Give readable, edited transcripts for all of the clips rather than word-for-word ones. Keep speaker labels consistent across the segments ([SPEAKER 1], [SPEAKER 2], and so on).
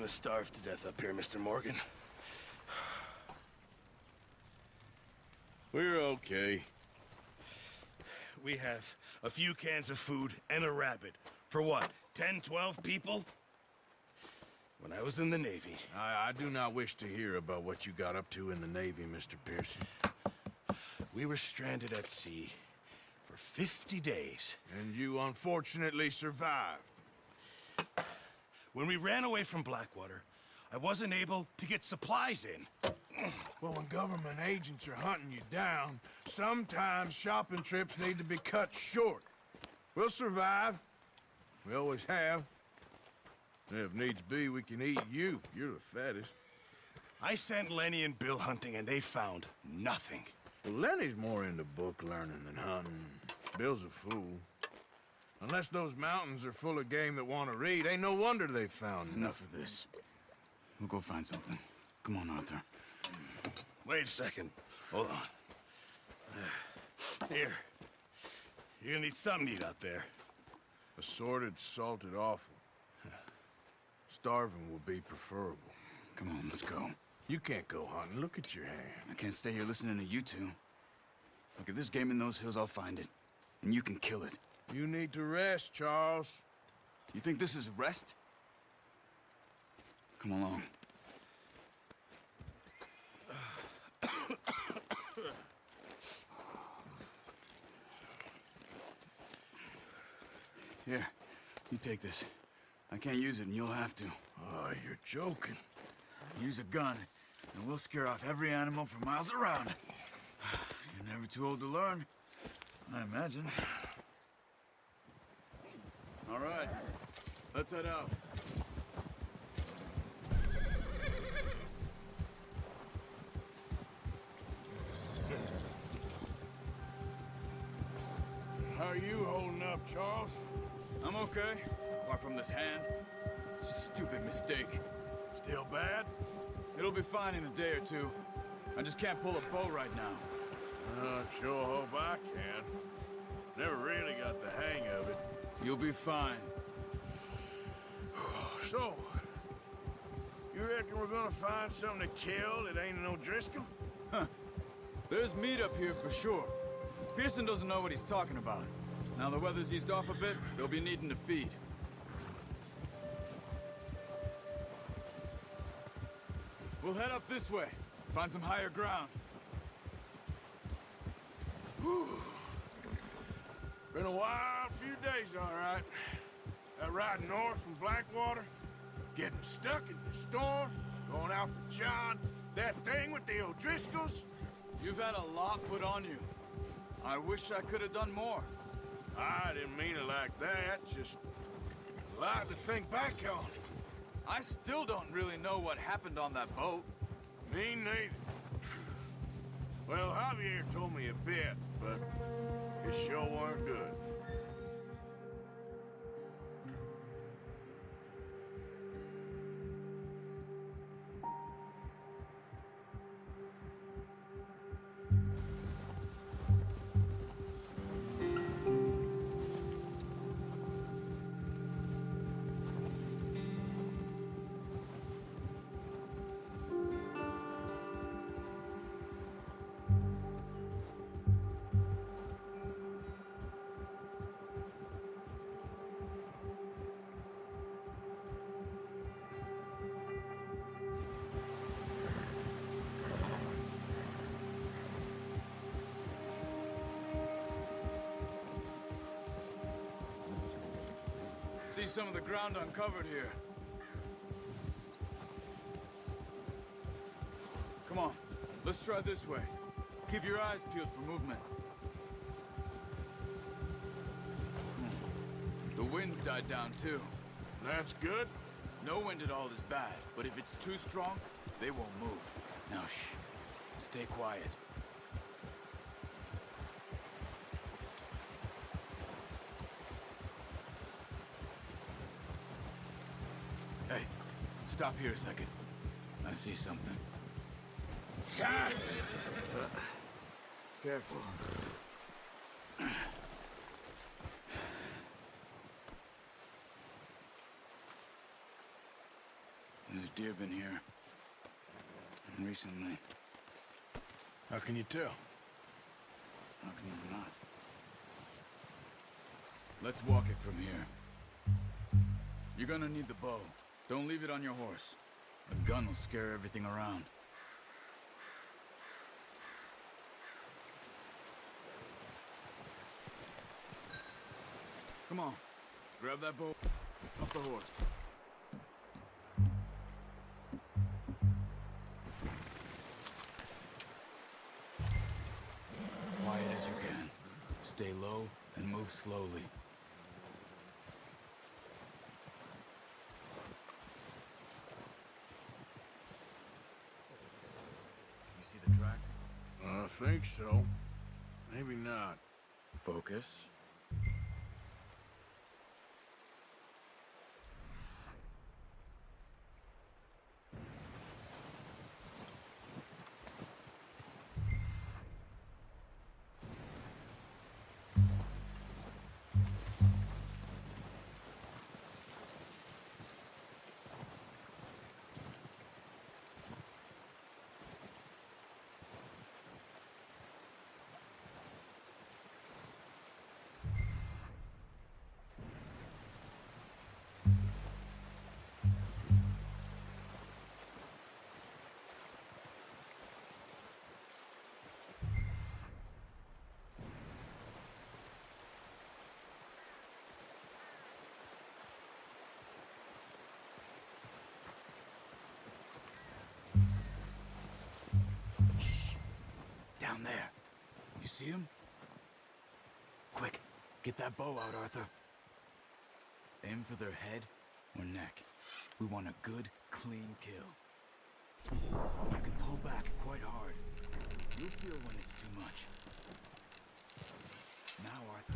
[SPEAKER 1] gonna starve to death up here, Mr. Morgan.
[SPEAKER 2] We're okay.
[SPEAKER 1] We have a few cans of food and a rabbit. For what, 10, 12 people? When I was in the Navy...
[SPEAKER 2] I do not wish to hear about what you got up to in the Navy, Mr. Pearson.
[SPEAKER 1] We were stranded at sea for 50 days.
[SPEAKER 2] And you unfortunately survived.
[SPEAKER 1] When we ran away from Blackwater, I wasn't able to get supplies in.
[SPEAKER 2] Well, when government agents are hunting you down, sometimes shopping trips need to be cut short. We'll survive. We always have. If needs be, we can eat you. You're the fattest.
[SPEAKER 1] I sent Lenny and Bill hunting, and they found nothing.
[SPEAKER 2] Well, Lenny's more into book learning than hunting. Bill's a fool. Unless those mountains are full of game that want to read, ain't no wonder they found
[SPEAKER 3] Enough of this. We'll go find something. Come on, Arthur.
[SPEAKER 1] Wait a second. Hold on. Here. You're gonna need something to eat out there.
[SPEAKER 2] Assorted, salted offal. Starving will be preferable.
[SPEAKER 3] Come on, let's go.
[SPEAKER 2] You can't go hunting. Look at your hand.
[SPEAKER 3] I can't stay here listening to you two. Look, if there's game in those hills, I'll find it. And you can kill it.
[SPEAKER 2] You need to rest, Charles.
[SPEAKER 3] You think this is rest? Come along. Here, you take this. I can't use it, and you'll have to.
[SPEAKER 2] Oh, you're joking.
[SPEAKER 3] Use a gun, and we'll scare off every animal for miles around. You're never too old to learn, I imagine. All right, let's head out.
[SPEAKER 2] How are you holding up, Charles?
[SPEAKER 3] I'm okay, apart from this hand. Stupid mistake.
[SPEAKER 2] Still bad?
[SPEAKER 3] It'll be fine in a day or two. I just can't pull a bow right now.
[SPEAKER 2] I sure hope I can. Never really got the hang of it.
[SPEAKER 3] You'll be fine.
[SPEAKER 2] So, you reckon we're gonna find something to kill that ain't no Driscoll?
[SPEAKER 3] Huh. There's meat up here for sure. Pearson doesn't know what he's talking about. Now the weather's eased off a bit, they'll be needing to feed. We'll head up this way. Find some higher ground.
[SPEAKER 2] Whew. Been a wild few days, all right. That ride north from Blackwater, getting stuck in the storm, going out for John, that thing with the O'Driscolls.
[SPEAKER 3] You've had a lot put on you. I wish I could have done more.
[SPEAKER 2] I didn't mean it like that, just a lot to think back on.
[SPEAKER 3] I still don't really know what happened on that boat.
[SPEAKER 2] Me neither. Well, Javier told me a bit, but it sure weren't good.
[SPEAKER 3] See some of the ground uncovered here. Come on, let's try this way. Keep your eyes peeled for movement. The wind's died down too.
[SPEAKER 2] That's good.
[SPEAKER 3] No wind at all is bad, but if it's too strong, they won't move. Now shh, stay quiet. Hey, stop here a second. I see something. Careful. deer been here. And recently.
[SPEAKER 2] How can you tell?
[SPEAKER 3] How can you not? Let's walk it from here. You're gonna need the bow. Don't leave it on your horse. A gun will scare everything around. Come on. Grab that bow off the horse. Quiet as you can. Stay low and move slowly. You see the tracks?
[SPEAKER 2] I think so. Maybe not.
[SPEAKER 3] Focus. Down there. You see him? Quick, get that bow out, Arthur. Aim for their head or neck. We want a good, clean kill. You can pull back quite hard. You'll feel when it's too much. Now, Arthur.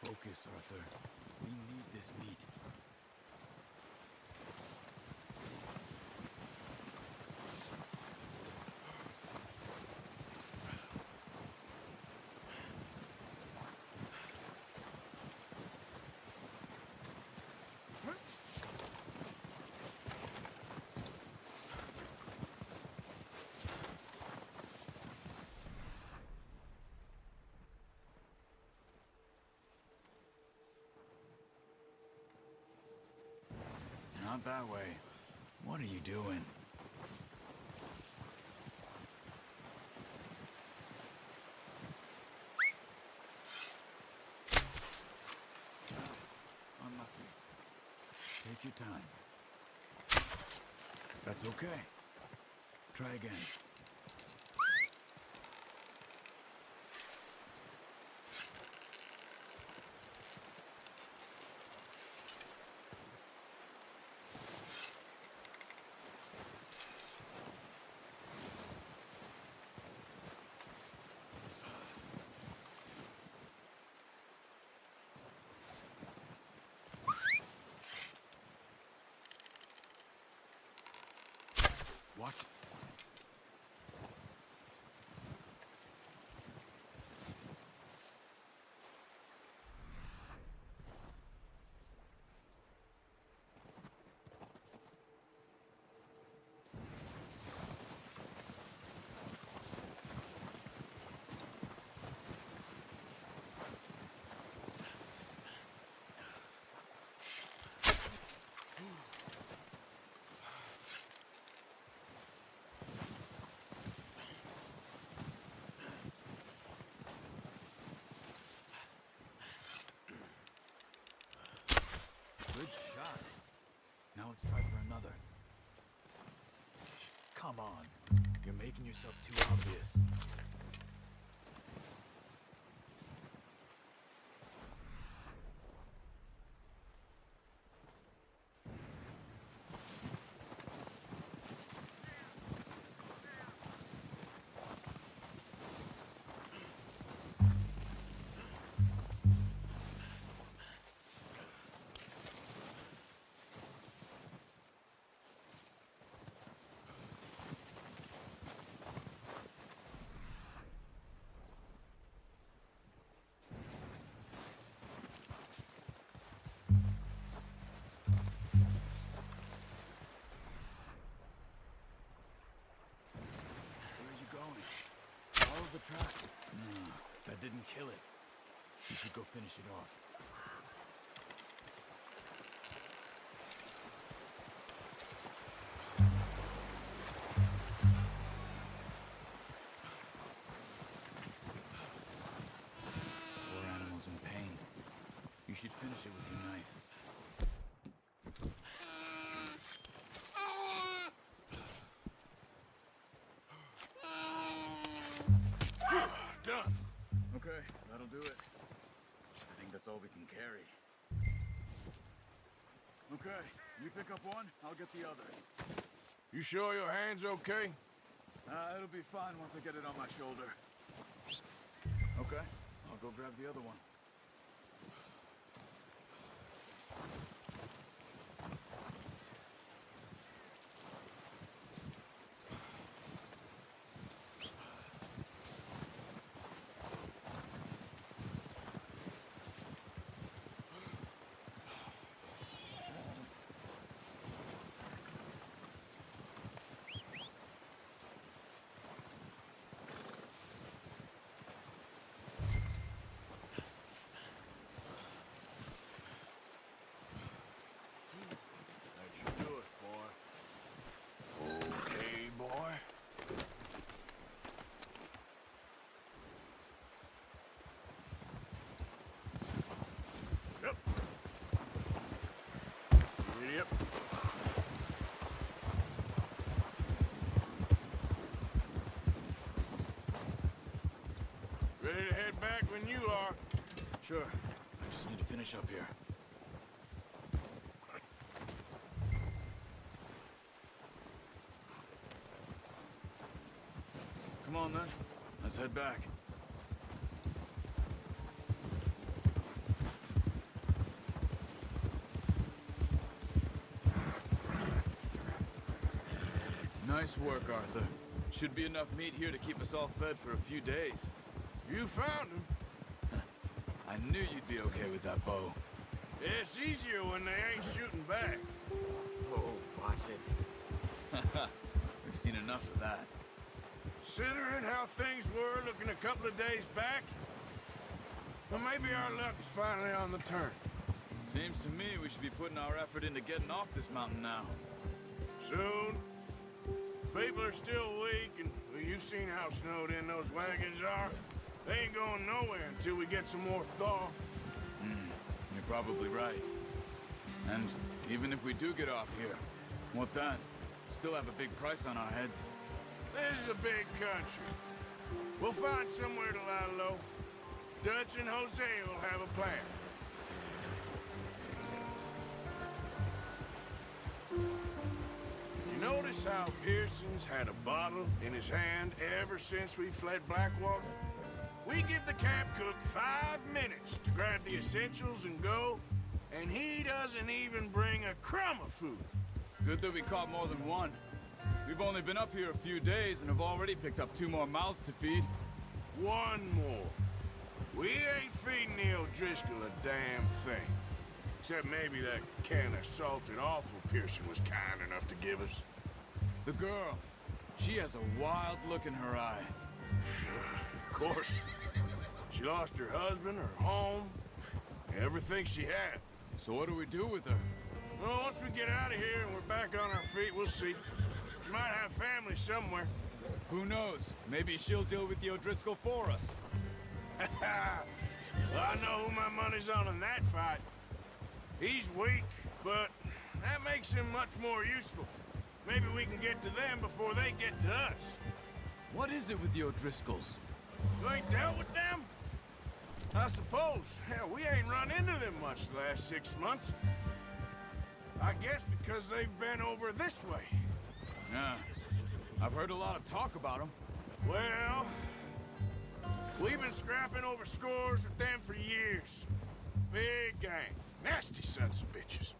[SPEAKER 3] Focus, Arthur. We need this meat. Not that way. What are you doing? Unlucky. Take your time. That's okay. Try again. Watch. Good shot. Now let's try for another. Come on. You're making yourself too obvious. try? No, that didn't kill it. You should go finish it off. Poor animal's in pain. You should finish it with your knife.
[SPEAKER 2] Done.
[SPEAKER 3] Okay, that'll do it. I think that's all we can carry. Okay, you pick up one, I'll get the other.
[SPEAKER 2] You sure your hand's okay?
[SPEAKER 3] It'll be fine once I get it on my shoulder. Okay, I'll go grab the other one.
[SPEAKER 2] That should do it, boy. Okay, boy. Yep. Yep. Ready to head back when you are.
[SPEAKER 3] Sure, I just need to finish up here. Come on then, let's head back. Nice work, Arthur. Should be enough meat here to keep us all fed for a few days.
[SPEAKER 2] You found him.
[SPEAKER 3] I knew you'd be okay with that bow.
[SPEAKER 2] It's easier when they ain't shooting back.
[SPEAKER 3] Oh, watch it. We've seen enough of that.
[SPEAKER 2] Considering how things were looking a couple of days back, well, maybe our luck is finally on the turn.
[SPEAKER 3] Seems to me we should be putting our effort into getting off this mountain now.
[SPEAKER 2] Soon. People are still weak, and well, you've seen how snowed in those wagons are. They ain't going nowhere until we get some more thaw.
[SPEAKER 3] You're probably right. And even if we do get off here, what then? Still have a big price on our heads.
[SPEAKER 2] This is a big country. We'll find somewhere to lie low. Dutch and Jose will have a plan. You notice how Pearson's had a bottle in his hand ever since we fled Blackwater? We give the camp cook 5 minutes to grab the essentials and go, and he doesn't even bring a crumb of food.
[SPEAKER 3] Good that we caught more than one. We've only been up here a few days and have already picked up 2 more mouths to feed.
[SPEAKER 2] One more. We ain't feeding the O'Driscoll a damn thing. Except maybe that can of salted offal Pearson was kind enough to give us.
[SPEAKER 3] The girl, she has a wild look in her eye.
[SPEAKER 2] Of course. She lost her husband, her home, everything she had.
[SPEAKER 3] So what do we do with her?
[SPEAKER 2] Well, once we get out of here and we're back on our feet, we'll see. She might have family somewhere.
[SPEAKER 3] Who knows? Maybe she'll deal with the O'Driscoll for us.
[SPEAKER 2] Well, I know who my money's on in that fight. He's weak, but that makes him much more useful. Maybe we can get to them before they get to us.
[SPEAKER 3] What is it with the O'Driscolls?
[SPEAKER 2] You ain't dealt with them? I suppose. Hell, we ain't run into them much the last 6 months. I guess because they've been over this way.
[SPEAKER 3] Yeah, I've heard a lot of talk about them.
[SPEAKER 2] Well, we've been scrapping over scores with them for years. Big gang. Nasty sons of bitches.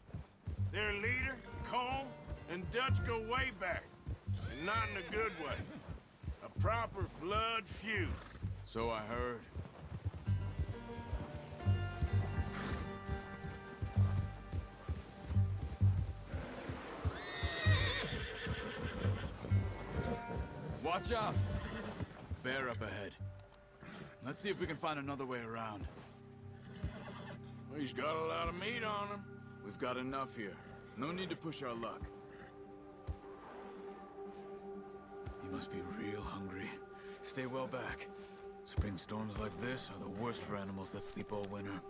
[SPEAKER 2] Their leader, Colm, and Dutch go way back. And not in a good way. A proper blood feud.
[SPEAKER 3] So I heard. Watch out! Bear up ahead. Let's see if we can find another way around.
[SPEAKER 2] He's got a lot of meat on him.
[SPEAKER 3] We've got enough here. No need to push our luck. You must be real hungry. Stay well back. Spring storms like this are the worst for animals that sleep all winter.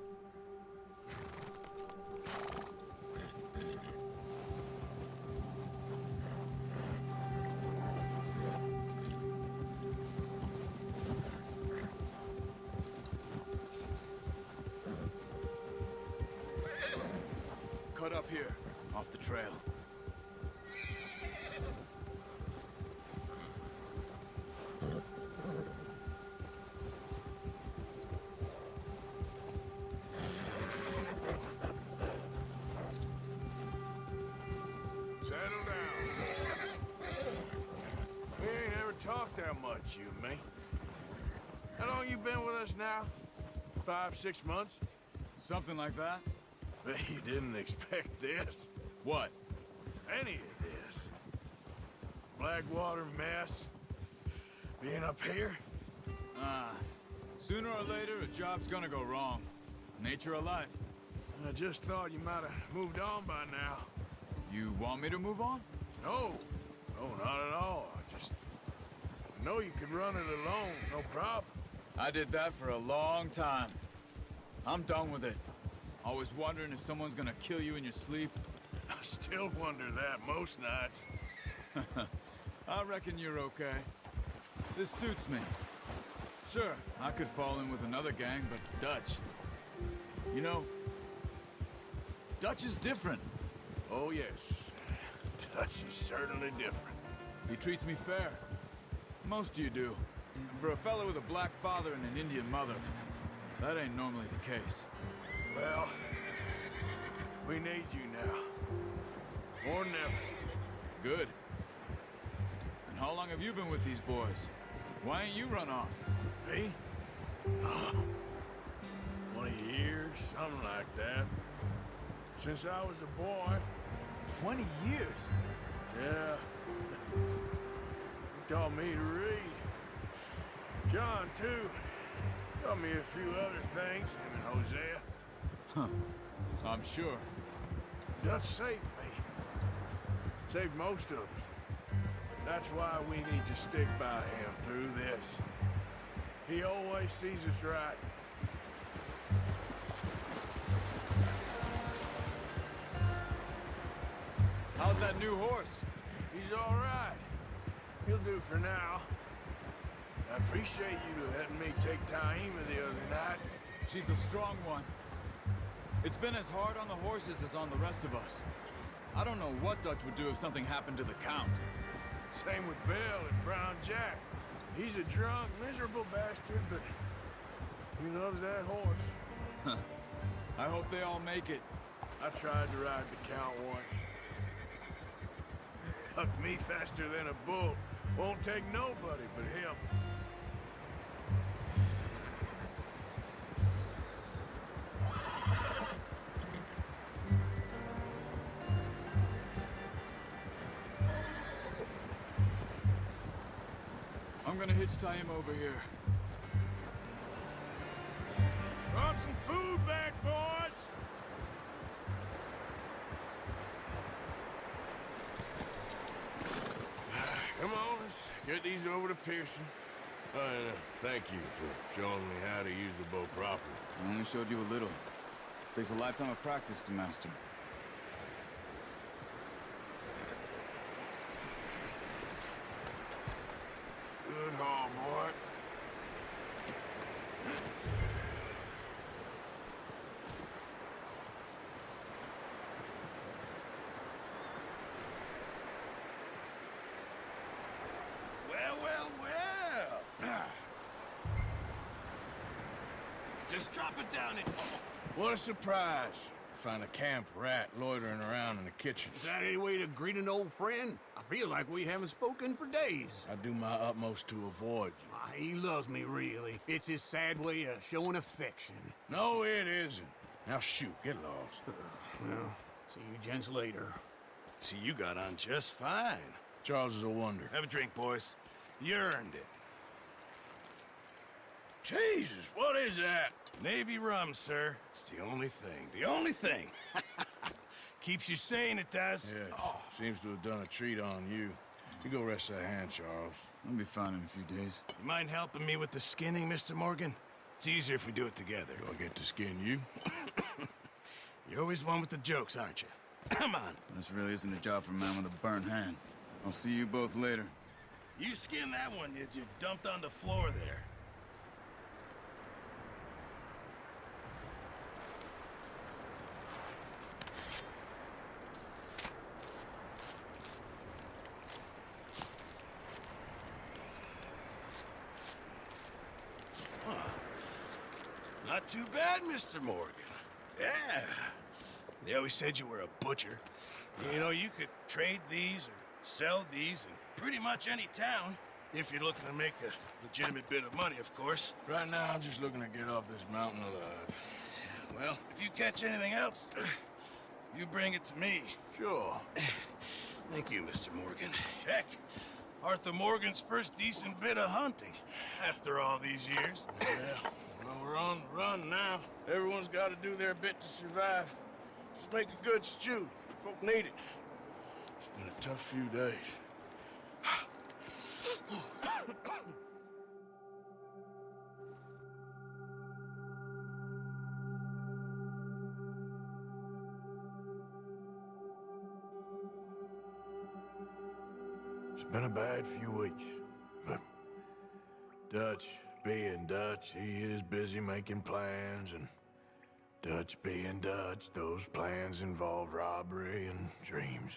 [SPEAKER 3] Cut up here, off the trail.
[SPEAKER 2] Settle down. We ain't ever talked that much, you and me. How long you been with us now? 5, 6 months?
[SPEAKER 3] Something like that?
[SPEAKER 2] Bet you didn't expect this.
[SPEAKER 3] What?
[SPEAKER 2] Any of this. Blackwater mess. Being up here?
[SPEAKER 3] Sooner or later, a job's gonna go wrong. Nature of life.
[SPEAKER 2] I just thought you might have moved on by now.
[SPEAKER 3] You want me to move on?
[SPEAKER 2] No. No, not at all. I know you could run it alone, no problem.
[SPEAKER 3] I did that for a long time. I'm done with it. Always wondering if someone's gonna kill you in your sleep.
[SPEAKER 2] I still wonder that most nights.
[SPEAKER 3] I reckon you're okay. This suits me. Sure, I could fall in with another gang, but Dutch... You know, Dutch is different.
[SPEAKER 2] Oh, yes. Dutch is certainly different.
[SPEAKER 3] He treats me fair. Most of you do. For a fellow with a black father and an Indian mother, that ain't normally the case.
[SPEAKER 2] Well, we need you now. More than ever.
[SPEAKER 3] Good. And how long have you been with these boys? Why ain't you run off?
[SPEAKER 2] Me? 20 years, something like that. Since I was a boy.
[SPEAKER 3] 20 years?
[SPEAKER 2] Yeah. He taught me to read. John, too. Taught me a few other things, him and Hosea.
[SPEAKER 3] Huh. I'm sure.
[SPEAKER 2] Dutch saved me. Saved most of us. That's why we need to stick by him through this. He always sees us right.
[SPEAKER 3] How's that new horse?
[SPEAKER 2] He's all right. He'll do for now. I appreciate you letting me take Taima the other night.
[SPEAKER 3] She's a strong one. It's been as hard on the horses as on the rest of us. I don't know what Dutch would do if something happened to the Count.
[SPEAKER 2] Same with Bill and Brown Jack. He's a drunk, miserable bastard, but he loves that horse.
[SPEAKER 3] I hope they all make it.
[SPEAKER 2] I tried to ride the Count once. Hucked me faster than a bull. Won't take nobody but him.
[SPEAKER 3] I'm gonna hitch Taima over here.
[SPEAKER 2] Brought some food back, boys! Come on, let's get these over to Pearson. And thank you for showing me how to use the bow properly.
[SPEAKER 3] I only showed you a little. Takes a lifetime of practice to master.
[SPEAKER 2] Good haul, boy.
[SPEAKER 1] Well. Just drop it down and...
[SPEAKER 2] What a surprise. Find a camp rat loitering around in the kitchen.
[SPEAKER 4] Is that any way to greet an old friend? I feel like we haven't spoken for days.
[SPEAKER 2] I do my utmost to avoid you.
[SPEAKER 4] He loves me, really. It's his sad way of showing affection.
[SPEAKER 2] No, it isn't. Now shoot, get lost.
[SPEAKER 4] Well, see you gents later.
[SPEAKER 1] See, you got on just fine.
[SPEAKER 2] Charles is a wonder.
[SPEAKER 1] Have a drink, boys. You earned it.
[SPEAKER 2] Jesus, what is that?
[SPEAKER 1] Navy rum, sir. It's the only thing. The only thing. Keeps you sane, it does.
[SPEAKER 2] Yeah, seems to have done a treat on you. You go rest that hand, Charles.
[SPEAKER 3] I'll be fine in a few days.
[SPEAKER 1] You mind helping me with the skinning, Mr. Morgan? It's easier if we do it together.
[SPEAKER 2] Do I get to skin you?
[SPEAKER 1] You're always one with the jokes, aren't you? Come on.
[SPEAKER 3] This really isn't a job for a man with a burnt hand. I'll see you both later.
[SPEAKER 1] You skin that one you dumped on the floor there. Not too bad, Mr. Morgan. Yeah. They always said you were a butcher. You know, you could trade these or sell these in pretty much any town, if you're looking to make a legitimate bit of money, of course.
[SPEAKER 2] Right now, I'm just looking to get off this mountain alive.
[SPEAKER 1] Well, if you catch anything else, you bring it to me.
[SPEAKER 2] Sure.
[SPEAKER 1] Thank you, Mr. Morgan. Heck, Arthur Morgan's first decent bit of hunting after all these years.
[SPEAKER 2] Yeah, well, we're on the run now. Everyone's got to do their bit to survive. Just make a good stew. Folk need it. It's been a tough few days. It's been a bad few weeks, but Dutch being Dutch, he is busy making plans, and Dutch being Dutch, those plans involve robbery and dreams.